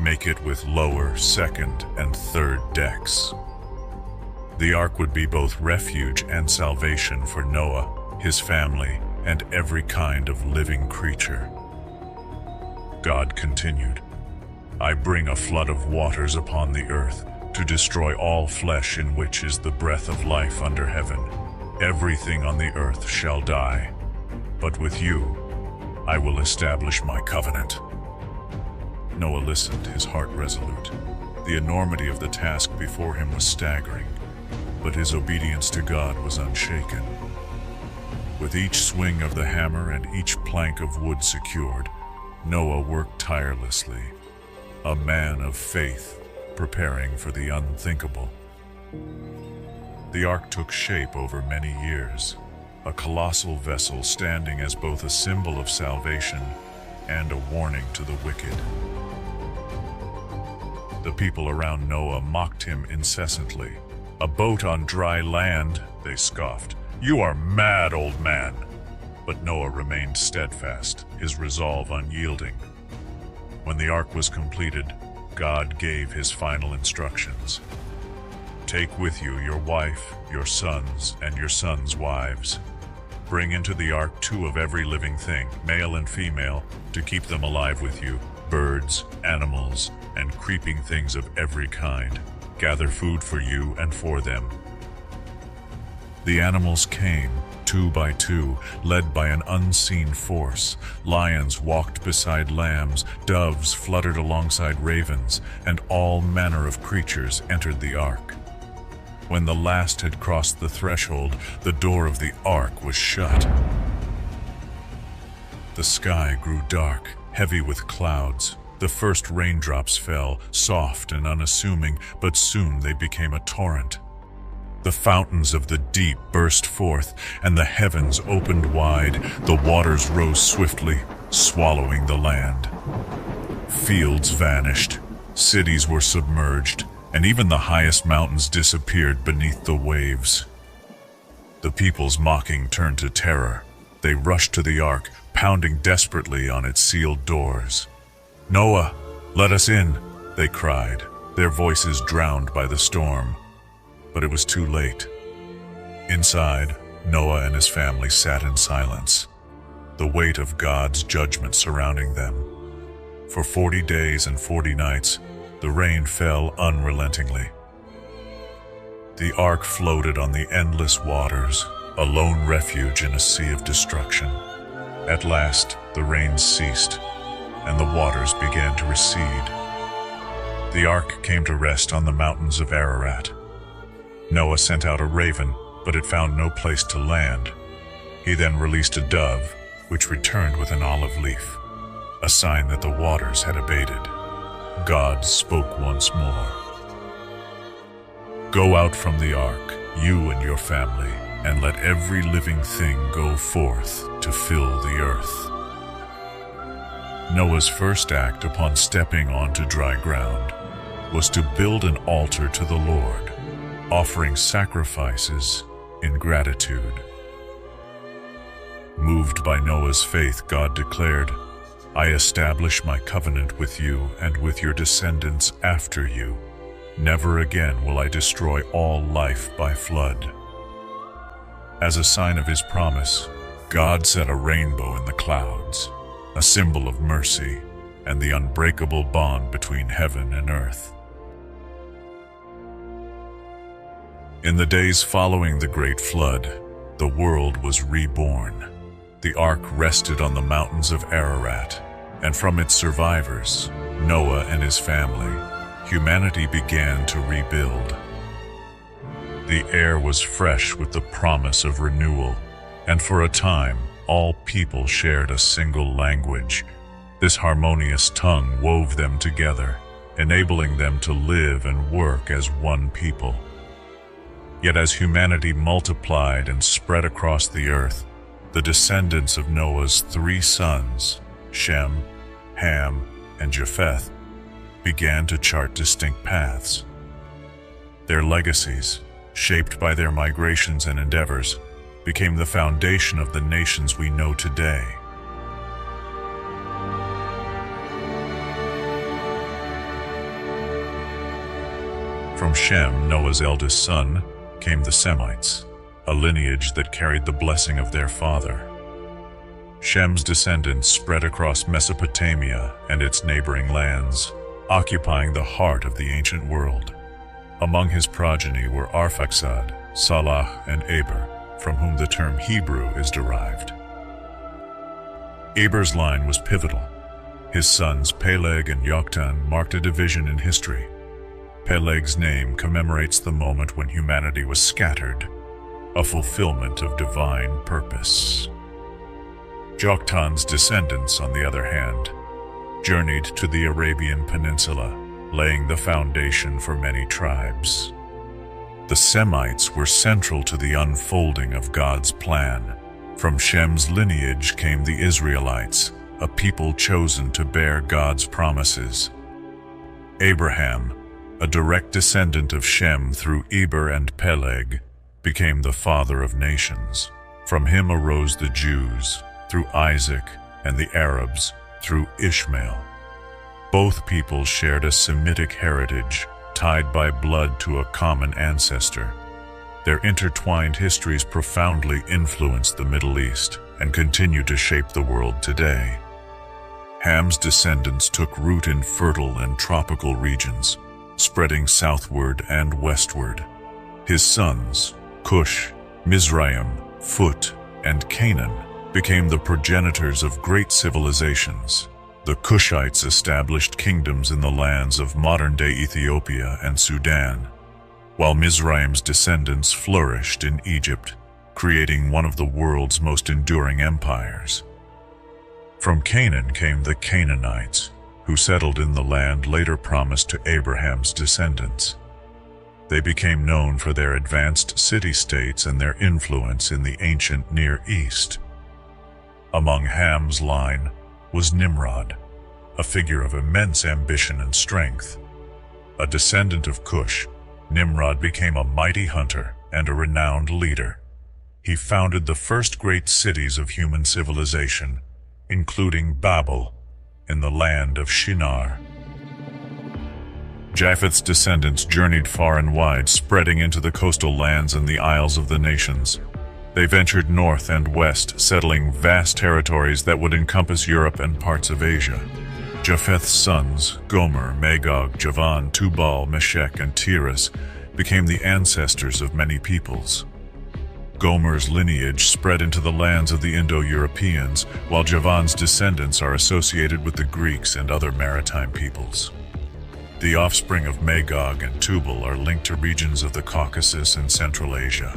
make it with lower, second, and third decks. The ark would be both refuge and salvation for Noah, his family, and every kind of living creature. God continued, "I bring a flood of waters upon the earth to destroy all flesh in which is the breath of life under heaven. Everything on the earth shall die, but with you I will establish my covenant." Noah listened, his heart resolute. The enormity of the task before him was staggering, but his obedience to God was unshaken. With each swing of the hammer and each plank of wood secured, Noah worked tirelessly, a man of faith, preparing for the unthinkable. The ark took shape over many years, a colossal vessel standing as both a symbol of salvation and a warning to the wicked. The people around Noah mocked him incessantly. "A boat on dry land," they scoffed. "You are mad, old man." But Noah remained steadfast, his resolve unyielding. When the ark was completed, God gave his final instructions. "Take with you your wife, your sons, and your sons' wives. Bring into the ark 2 of every living thing, male and female, to keep them alive with you, birds, animals, and creeping things of every kind. Gather food for you and for them." The animals came, 2 by 2, led by an unseen force. Lions walked beside lambs, doves fluttered alongside ravens, and all manner of creatures entered the ark. When the last had crossed the threshold, the door of the ark was shut. The sky grew dark, heavy with clouds. The first raindrops fell, soft and unassuming, but soon they became a torrent. The fountains of the deep burst forth, and the heavens opened wide. The waters rose swiftly, swallowing the land. Fields vanished, cities were submerged, and even the highest mountains disappeared beneath the waves. The people's mocking turned to terror. They rushed to the ark, pounding desperately on its sealed doors. "Noah, let us in," they cried, their voices drowned by the storm. But it was too late. Inside, Noah and his family sat in silence, the weight of God's judgment surrounding them. For 40 days and 40 nights, the rain fell unrelentingly. The ark floated on the endless waters, a lone refuge in a sea of destruction. At last, the rain ceased, and the waters began to recede. The ark came to rest on the mountains of Ararat. Noah sent out a raven, but it found no place to land. He then released a dove, which returned with an olive leaf, a sign that the waters had abated. God spoke once more. "Go out from the ark, you and your family, and let every living thing go forth to fill the earth." Noah's first act upon stepping onto dry ground was to build an altar to the Lord, offering sacrifices in gratitude. Moved by Noah's faith, God declared, "I establish my covenant with you and with your descendants after you. Never again will I destroy all life by flood." As a sign of his promise, God set a rainbow in the clouds, a symbol of mercy and the unbreakable bond between heaven and earth. In the days following the great flood, the world was reborn. The ark rested on the mountains of Ararat, and from its survivors, Noah and his family, humanity began to rebuild. The air was fresh with the promise of renewal, and for a time, all people shared a single language. This harmonious tongue wove them together, enabling them to live and work as one people. Yet as humanity multiplied and spread across the earth, the descendants of Noah's 3 sons, Shem, Ham, and Japheth, began to chart distinct paths. Their legacies, shaped by their migrations and endeavors, became the foundation of the nations we know today. From Shem, Noah's eldest son, came the Semites, a lineage that carried the blessing of their father. Shem's descendants spread across Mesopotamia and its neighboring lands, occupying the heart of the ancient world. Among his progeny were Arphaxad, Salah, and Eber, from whom the term Hebrew is derived. Eber's line was pivotal. His sons Peleg and Yoktan marked a division in history. Peleg's name commemorates the moment when humanity was scattered, a fulfillment of divine purpose. Joktan's descendants, on the other hand, journeyed to the Arabian Peninsula, laying the foundation for many tribes. The Semites were central to the unfolding of God's plan. From Shem's lineage came the Israelites, a people chosen to bear God's promises. Abraham, a direct descendant of Shem through Eber and Peleg, became the father of nations. From him arose the Jews, through Isaac, and the Arabs, through Ishmael. Both peoples shared a Semitic heritage, tied by blood to a common ancestor. Their intertwined histories profoundly influenced the Middle East and continue to shape the world today. Ham's descendants took root in fertile and tropical regions, spreading southward and westward. His sons, Cush, Mizraim, Phut, and Canaan, became the progenitors of great civilizations. The Cushites established kingdoms in the lands of modern-day Ethiopia and Sudan, while Mizraim's descendants flourished in Egypt, creating one of the world's most enduring empires. From Canaan came the Canaanites, who settled in the land later promised to Abraham's descendants. They became known for their advanced city-states and their influence in the ancient Near East. Among Ham's line was Nimrod, a figure of immense ambition and strength. A descendant of Cush, Nimrod became a mighty hunter and a renowned leader. He founded the first great cities of human civilization, including Babel, in the land of Shinar. Japheth's descendants journeyed far and wide, spreading into the coastal lands and the isles of the nations. They ventured north and west, settling vast territories that would encompass Europe and parts of Asia. Japheth's sons, Gomer, Magog, Javan, Tubal, Meshech, and Tiras, became the ancestors of many peoples. Gomer's lineage spread into the lands of the Indo-Europeans, while Javan's descendants are associated with the Greeks and other maritime peoples. The offspring of Magog and Tubal are linked to regions of the Caucasus and Central Asia.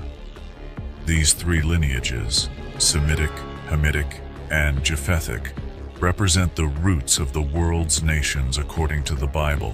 These three lineages, Semitic, Hamitic, and Japhethic, represent the roots of the world's nations according to the Bible.